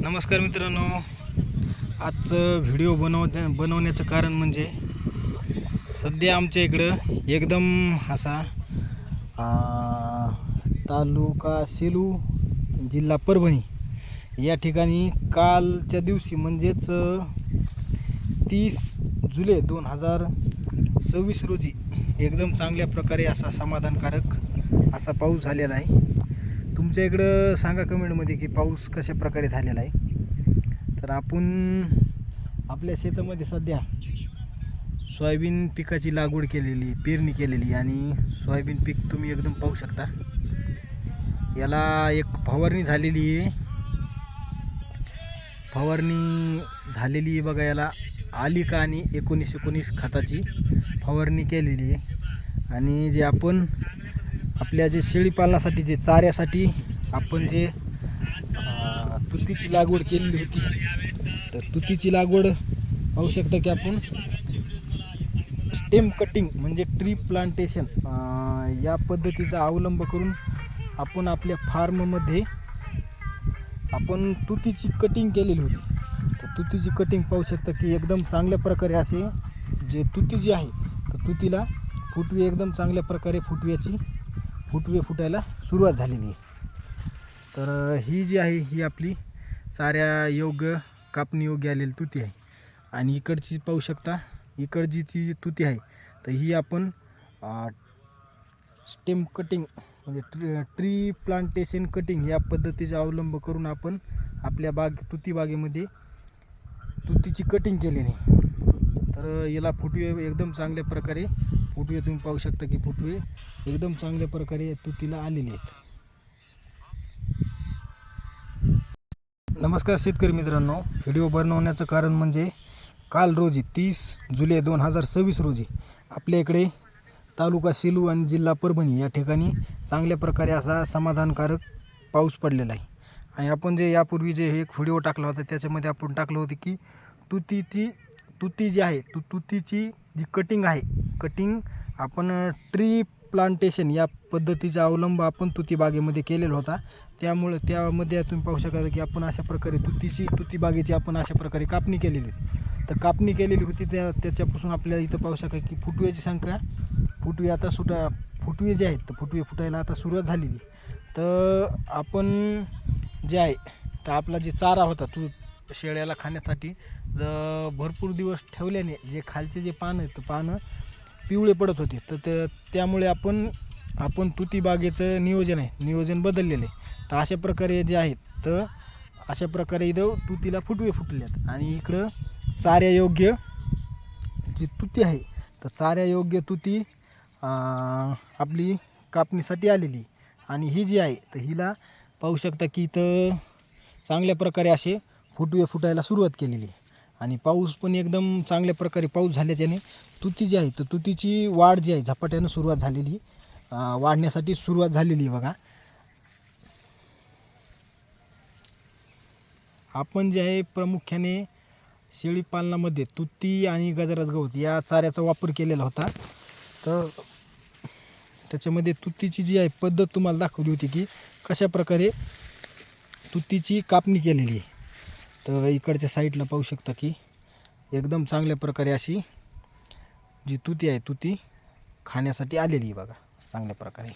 नमस्कार मित्रांनो, आजचं व्हिडिओ बनवण्याचं कारण म्हणजे सध्या आमच्या इकडं एकदम असा तालुका सेलू, जिल्हा परभणी या ठिकाणी कालच्या दिवशी म्हणजेच 30 जुलै 2026 रोजी एकदम चांगल्या प्रकारे असा समाधानकारक असा पाऊस झालेला आहे. तुमच्या इकडं सांगा कमेंटमध्ये की पाऊस कशा प्रकारे झालेला आहे. तर आपण आपल्या शेतामध्ये सध्या सोयाबीन पिकाची लागवड केलेली, पेरणी केलेली आणि सोयाबीन पीक तुम्ही एकदम पाहू शकता. याला एक फवारणी झालेली आहे, बघा. याला आलिका आणि 1919 खताची फवारणी केलेली आहे. आणि जे आपण आपल्या जे शेळीपालनासाठी जे चाऱ्यासाठी आपण जे तुतीची लागवड केलेली होती, तर तुतीची लागवड पाहू शकता की आपण स्टेम कटिंग म्हणजे ट्री प्लांटेशन या पद्धतीचा अवलंब करून आपण आपल्या फार्ममध्ये आपण तुतीची कटिंग केलेली होती. तर तुतीची कटिंग पाहू शकता की एकदम चांगल्या प्रकारे असे जे तुती जी आहे, तर तुतीला फुटवे एकदम चांगल्या प्रकारे फुटवे फुटायला सुरुवात झालेली आहे. तर ही जी आहे ही आपली चाऱ्या योग्य कापणी योग्य आलेली तुती आहे. आणि इकडची पाहू शकता, इकडची जी तुती आहे तर ही आपण स्टेम कटिंग म्हणजे ट्री प्लांटेशन कटिंग या पद्धतीचा अवलंब करून आपण आपल्या तुती बागेमध्ये तुतीची कटिंग केलेली आहे. तर याला फुटवे एकदम चांगल्या प्रकारे तुम्ही पाहू शकता की फुटवे एकदम चांगल्या प्रकारे तुतीला आलेले आहेत. नमस्कार शेतकरी मित्रांनो, व्हिडिओ बनवण्याचं कारण म्हणजे काल रोजी 30 जुलै 2026 रोजी आपल्या इकडे तालुका सेलू आणि जिल्हा परभणी या ठिकाणी चांगल्या प्रकारे असा समाधानकारक पाऊस पडलेला आहे. आणि आपण जे यापूर्वी जे एक व्हिडिओ टाकला होता त्याच्यामध्ये आपण टाकलं होतं की तुती जी आहे, तुतीची जी कटिंग आपण ट्री प्लांटेशन या पद्धतीचा अवलंब आपण तुती बागेमध्ये केलेला होता. त्यामध्ये तुम्ही पाहू शकता की आपण अशा प्रकारे तुती बागेची आपण अशा प्रकारे कापणी केलेली होती. तर कापणी केलेली होती त्याच्यापासून आपल्याला इथं पाहू शकता की फुटव्याची संख्या फुटवे जे आहेत तर फुटवे फुटायला आता सुरुवात झालेली. तर आपण जे आहे तर आपला जे चारा होता शेळ्याला खाण्यासाठी भरपूर दिवस ठेवल्याने जे खालचे जे पानं पिवळे पडत होते. तर त्यामुळे आपण तुती बागेचं नियोजन बदललेलं आहे. तर अशा प्रकारे जे आहेत तर अशा प्रकारे इथं तुतीला फुटवे फुटलेत आणि इकडं चाऱ्यायोग्य जी तुती आहे तर चाऱ्यायोग्य तुती आपली कापणीसाठी आलेली. आणि ही जी आहे तर हिला पाहू शकता की इथं चांगल्या प्रकारे असे फुटवे फुटायला सुरुवात केलेली आहे. आणि पाऊस पण एकदम चांगल्या प्रकारे पाऊस झाल्याच्याने तुती जी आहे तर तुतीची वाढ जी आहे झपाट्यानं वाढण्यासाठी सुरुवात झालेली आहे. बघा, आपण जे आहे प्रामुख्याने शेळीपालनामध्ये तुती आणि गजारस गवत या चाऱ्याचा वापर केलेला होता. तर त्याच्यामध्ये तुतीची जी आहे पद्धत तुम्हाला दाखवली होती की कशा प्रकारे तुतीची कापणी केलेली आहे. तर इकडच्या साईडला पाहू शकता की एकदम चांगल्या प्रकारे अशी जी तुती आहे तुती खाण्यासाठी आलेली आहे. बघा चांगल्या प्रकारे.